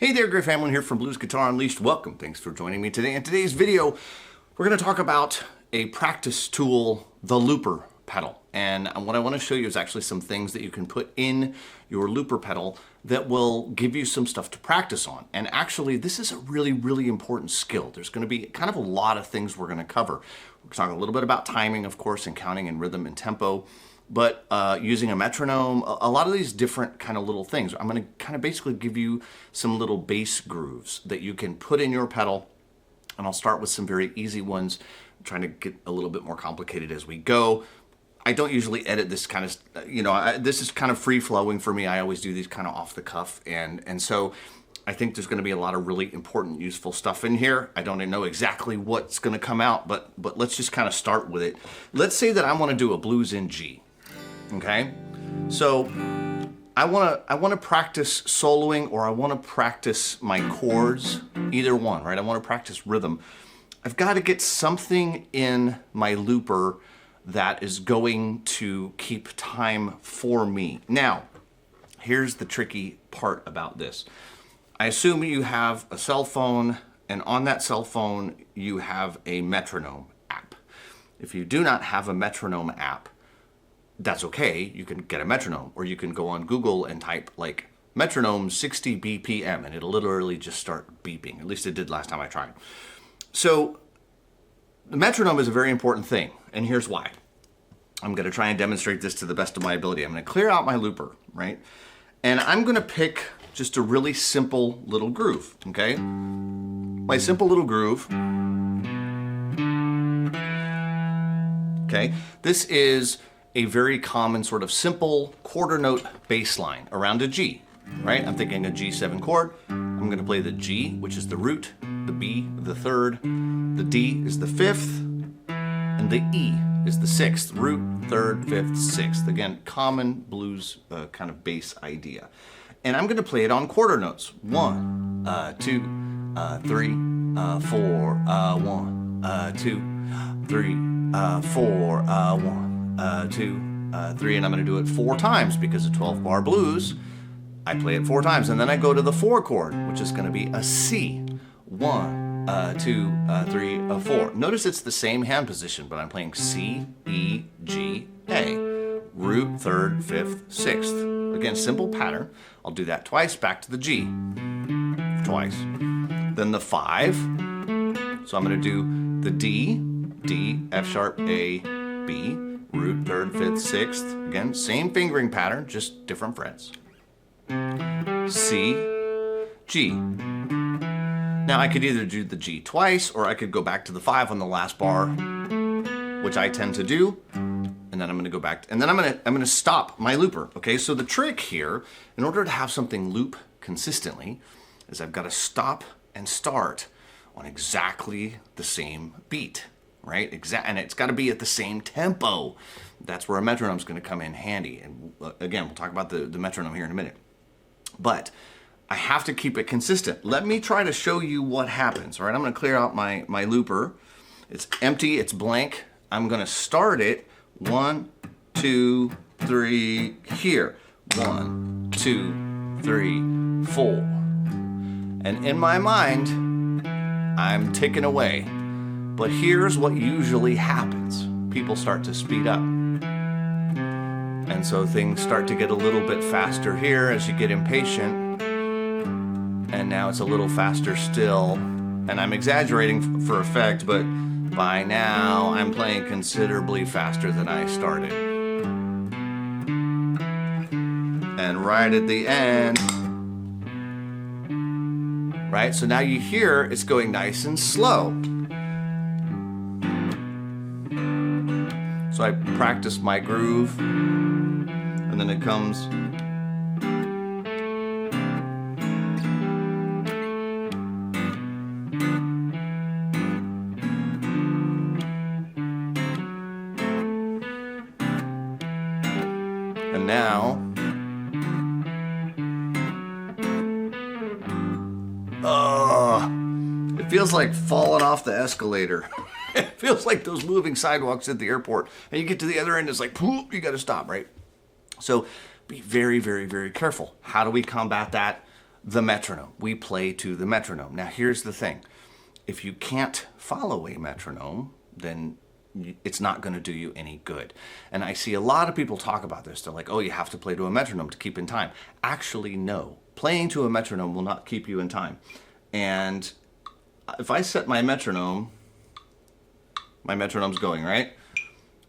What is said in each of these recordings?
Hey there, great family, here from Blues Guitar Unleashed. Welcome. Thanks for joining me today. In today's video, we're going to talk about a practice tool, the looper pedal. And what I want to show you is actually some things that you can put in your looper pedal that will give you some stuff to practice on. And actually, this is a really, really important skill. There's going to be kind of a lot of things we're going to cover. We're talking a little bit about timing, of course, and counting and rhythm and tempo. But using a metronome, a lot of these different kind of little things. I'm going to kind of basically give you some little bass grooves that you can put in your pedal. And I'll start with some very easy ones. I'm trying to get a little bit more complicated as we go. I don't usually edit this kind of, this is kind of free flowing for me. I always do these kind of off the cuff. And so I think there's going to be a lot of really important, useful stuff in here. I don't know exactly what's going to come out, but let's just kind of start with it. Let's say that I want to do a blues in G. Okay, so I want to practice soloing, or I want to practice my chords, either one, right? I want to practice rhythm. I've got to get something in my looper that is going to keep time for me. Now, here's the tricky part about this. I assume you have a cell phone, and on that cell phone, you have a metronome app. If you do not have a metronome app, that's okay. You can get a metronome, or you can go on Google and type like metronome 60 BPM, and it'll literally just start beeping. At least it did last time I tried. So the metronome is a very important thing, and here's why. I'm going to try and demonstrate this to the best of my ability. I'm going to clear out my looper, right? And I'm going to pick just a really simple little groove, okay? My simple little groove. Okay, this is a very common sort of simple quarter note bass line around a G, right? I'm thinking a G7 chord. I'm going to play the G, which is the root, the B, the third, the D is the fifth, and the E is the sixth. Root, third, fifth, sixth. Again, common blues kind of bass idea. And I'm going to play it on quarter notes. 1, 2, 3, 4, 1, 2, 3, 4, 1. 2, 3, and I'm going to do it 4 times because a 12-bar blues, I play it 4 times, and then I go to the 4 chord, which is going to be a C. 1, 2, 3, 4. Notice it's the same hand position, but I'm playing C, E, G, A. Root, third, fifth, sixth. Again, simple pattern. I'll do that twice, back to the G. Twice. Then the 5. So I'm going to do the D, D, F sharp, A, B. Root, third, fifth, sixth. Again, same fingering pattern, just different frets. C, G. Now I could either do the G twice, or I could go back to the 5 on the last bar, which I tend to do. And then I'm going to go back, and then I'm going to stop my looper. Okay, so the trick here, in order to have something loop consistently, is I've got to stop and start on exactly the same beat. Right? And it's got to be at the same tempo. That's where a metronome is going to come in handy. And again, we'll talk about the metronome here in a minute. But I have to keep it consistent. Let me try to show you what happens. All right, I'm going to clear out my looper. It's empty. It's blank. I'm going to start it. 1, 2, 3, here. 1, 2, 3, 4. And in my mind, I'm ticking away. But here's what usually happens. People start to speed up. And so things start to get a little bit faster here as you get impatient. And now it's a little faster still. And I'm exaggerating for effect, but by now I'm playing considerably faster than I started. And right at the end, right? So now you hear it's going nice and slow. So I practice my groove, and then it comes. And now, it feels like falling off the escalator. It feels like those moving sidewalks at the airport. And you get to the other end, it's like, poof, you got to stop, right? So be very, very, very careful. How do we combat that? the metronome. We play to the metronome. Now here's the thing. If you can't follow a metronome, then it's not going to do you any good. And I see a lot of people talk about this. They're like, oh, you have to play to a metronome to keep in time. Actually, no. Playing to a metronome will not keep you in time. And if I set my metronome's going, right?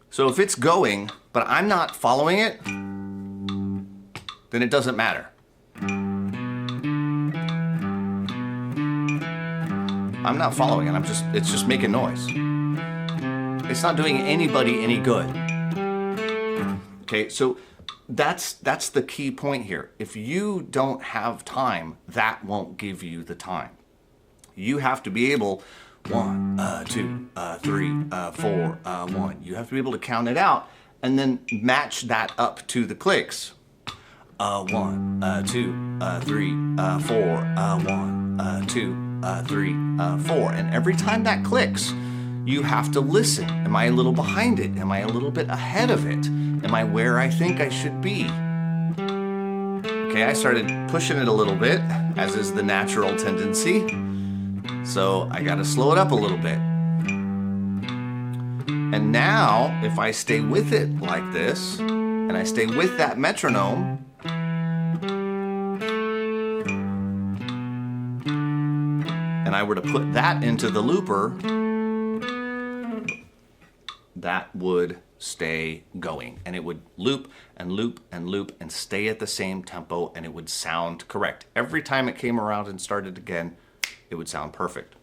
So if it's going, but I'm not following it, then it doesn't matter. I'm not following it. It's just making noise. It's not doing anybody any good. Okay, so that's the key point here. If you don't have time, that won't give you the time. You have to be able, 1, 2, 3, 4, 1. You have to be able to count it out and then match that up to the clicks. 1, 2, 3, 4, 1, 2, 3, 4. And every time that clicks, you have to listen. Am I a little behind it? Am I a little bit ahead of it? Am I where I think I should be? Okay, I started pushing it a little bit, as is the natural tendency. So I gotta slow it up a little bit. And now, if I stay with it like this, and I stay with that metronome, and I were to put that into the looper, that would stay going, and it would loop and loop and loop and stay at the same tempo, and it would sound correct. Every time it came around and started again, it would sound perfect.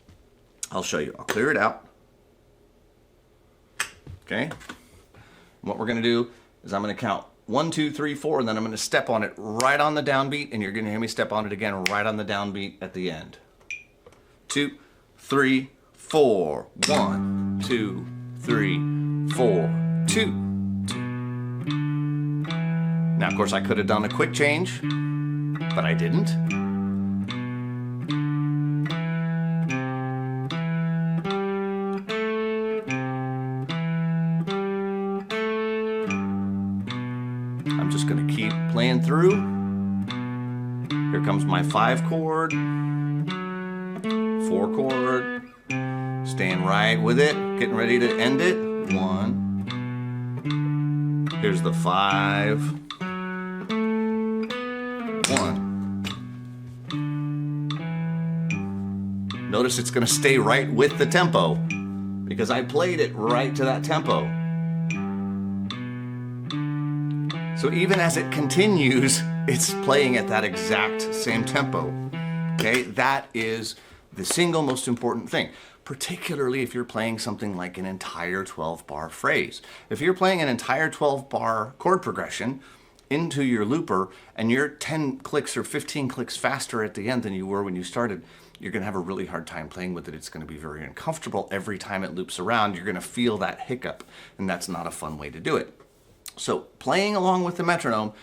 I'll show you. I'll clear it out. Okay. And what we're going to do is I'm going to count 1, 2, 3, 4, and then I'm going to step on it right on the downbeat, and you're going to hear me step on it again right on the downbeat at the end. 2, 3, 4. 1, 2, 3, 4, 2, 2. Now, of course, I could have done a quick change, but I didn't. I'm just going to keep playing through. Here comes my 5 chord, 4 chord, staying right with it, getting ready to end it. 1. Here's the 5. 1. Notice it's going to stay right with the tempo because I played it right to that tempo. So even as it continues, it's playing at that exact same tempo. Okay, that is the single most important thing, particularly if you're playing something like an entire 12-bar phrase. If you're playing an entire 12-bar chord progression into your looper and you're 10 clicks or 15 clicks faster at the end than you were when you started, you're going to have a really hard time playing with it. It's going to be very uncomfortable. Every time it loops around, you're going to feel that hiccup, and that's not a fun way to do it. So playing along with the metronome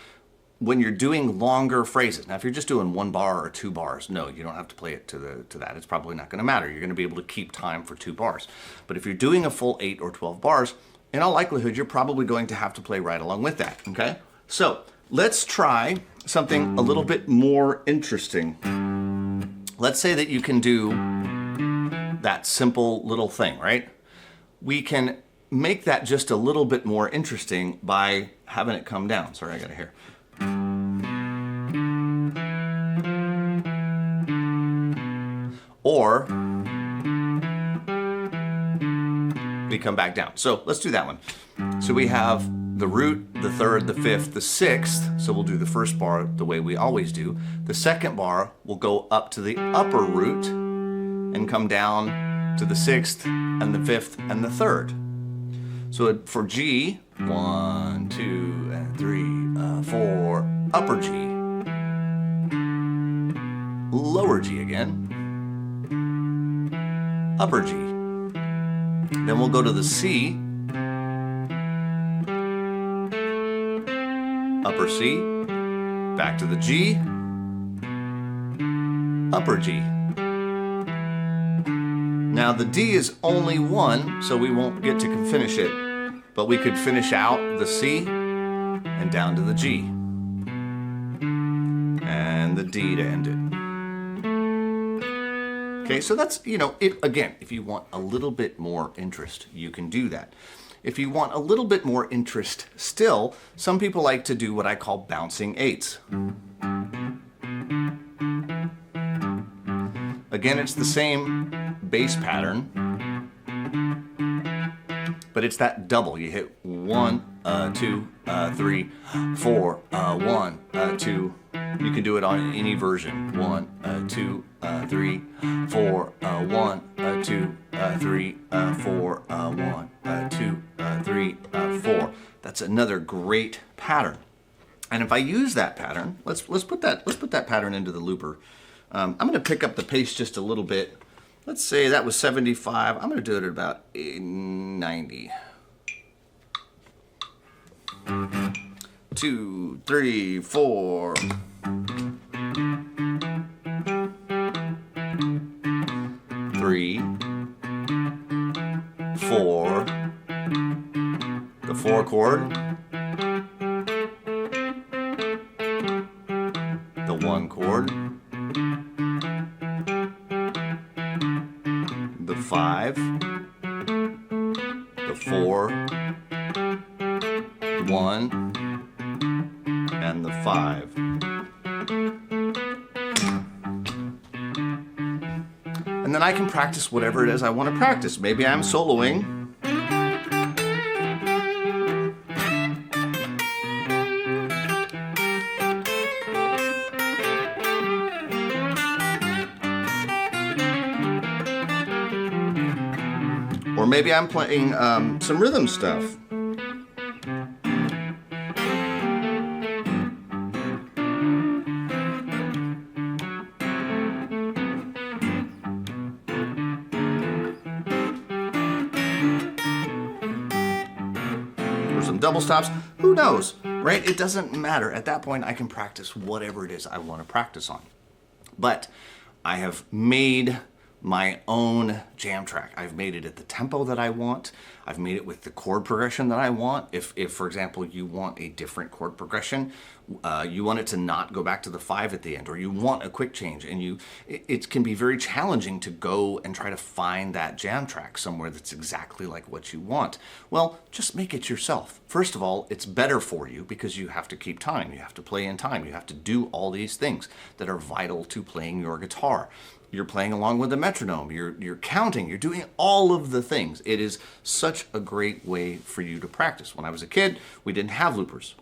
when you're doing longer phrases. Now, if you're just doing 1 bar or 2 bars, no, you don't have to play it to that. It's probably not going to matter. You're going to be able to keep time for 2 bars. But if you're doing a full 8 or 12 bars, in all likelihood, you're probably going to have to play right along with that, okay? So let's try something a little bit more interesting. Let's say that you can do that simple little thing, right? We can make that just a little bit more interesting by having it come down. Sorry, I got it here. Or we come back down. So let's do that one. So we have the root, the 3rd, the 5th, the 6th. So we'll do the first bar the way we always do. The second bar will go up to the upper root and come down to the 6th and the 5th and the 3rd. So for G, 1, 2, and 3, 4, upper G, lower G again, upper G. Then we'll go to the C, upper C, back to the G, upper G. Now the D is only 1, so we won't get to finish it, but we could finish out the C and down to the G and the D to end it. Okay, so that's, if you want a little bit more interest, you can do that. If you want a little bit more interest still, some people like to do what I call bouncing eights. Again, it's the same bass pattern, but it's that double. You hit 1, 2, 3, 4, 1, 2. You can do it on any version. 1, 2, 3, 4, 1, 2, 3, 4, 1, 2, 3, 4. That's another great pattern. And if I use that pattern, let's put that pattern into the looper. I'm going to pick up the pace just a little bit. Let's say that was 75. I'm going to do it at about 90. 2, 3, 4. 3, 4. The 4 chord. The 1 chord. The 5, the 4, 1, and the 5. And then I can practice whatever it is I want to practice. Maybe I'm soloing. Or maybe I'm playing some rhythm stuff. Or some double stops. Who knows, right? It doesn't matter. At that point, I can practice whatever it is I want to practice on. But I have made my own jam track. I've made it at the tempo that I want. I've made it with the chord progression that I want. If for example, you want a different chord progression, you want it to not go back to the 5 at the end, or you want a quick change, and it can be very challenging to go and try to find that jam track somewhere that's exactly like what you want. Well, just make it yourself. First of all, it's better for you because you have to keep time. You have to play in time. You have to do all these things that are vital to playing your guitar. You're playing along with the metronome, you're counting, you're doing all of the things. It is such a great way for you to practice. When I was a kid, we didn't have loopers.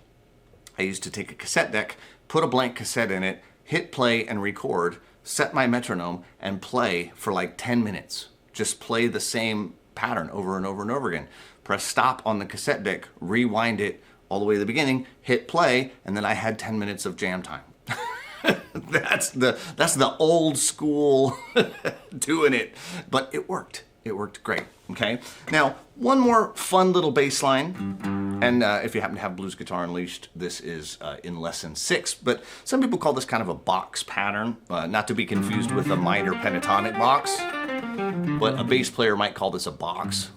I used to take a cassette deck, put a blank cassette in it, hit play and record, set my metronome, and play for like 10 minutes. Just play the same pattern over and over and over again. Press stop on the cassette deck, rewind it all the way to the beginning, hit play, and then I had 10 minutes of jam time. That's the old school doing it, but it worked. It worked great. Okay. Now, one more fun little bass line, and if you happen to have Blues Guitar Unleashed, this is in lesson 6. But some people call this kind of a box pattern, not to be confused with a minor pentatonic box, but a bass player might call this a box.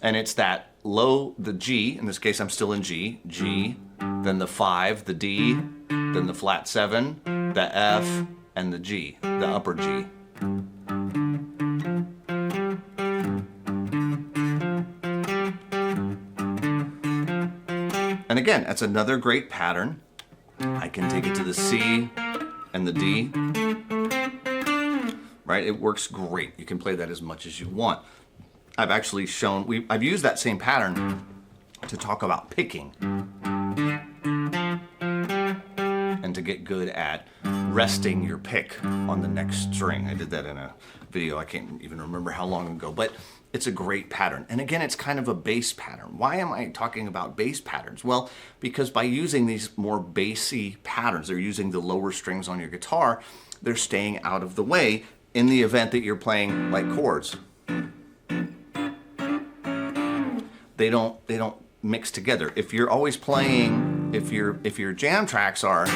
And it's that low, the G. In this case, I'm still in G. G. Then the 5, the D, then the flat 7, the F, and the G, the upper G. And again, that's another great pattern. I can take it to the C and the D. Right? It works great. You can play that as much as you want. I've actually shown, I've used that same pattern to talk about picking. And to get good at resting your pick on the next string. I did that in a video, I can't even remember how long ago, but it's a great pattern. And again, it's kind of a bass pattern. Why am I talking about bass patterns? Well, because by using these more bassy patterns, they're using the lower strings on your guitar, they're staying out of the way in the event that you're playing like chords. They don't mix together. If you're always playing, if your jam tracks are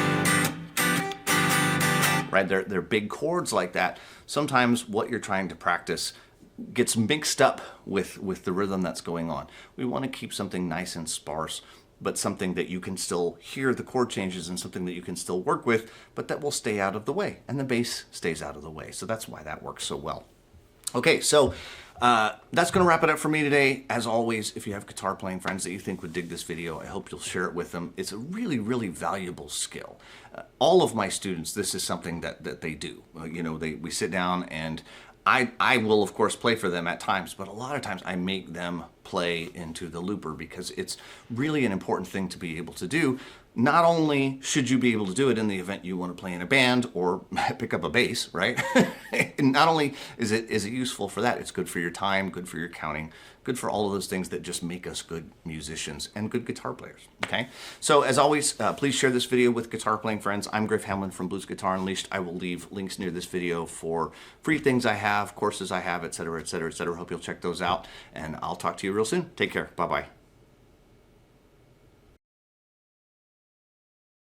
right, they're big chords like that, sometimes what you're trying to practice gets mixed up with the rhythm that's going on. We want to keep something nice and sparse but something that you can still hear the chord changes and something that you can still work with, but that will stay out of the way, and the bass stays out of the way. So that's why that works so well. Okay, so that's going to wrap it up for me today. As always, if you have guitar playing friends that you think would dig this video, I hope you'll share it with them. It's a really, really valuable skill. All of my students, this is something that they do. We sit down and I will, of course, play for them at times, but a lot of times I make them play into the looper because it's really an important thing to be able to do. Not only should you be able to do it in the event you want to play in a band or pick up a bass, right? And not only is it useful for that, it's good for your time, good for your counting, good for all of those things that just make us good musicians and good guitar players, okay? So as always, please share this video with guitar playing friends. I'm Griff Hamlin from Blues Guitar Unleashed. I will leave links near this video for free things I have, courses I have, et cetera, et cetera, et cetera. Hope you'll check those out, and I'll talk to you real soon. Take care. Bye-bye.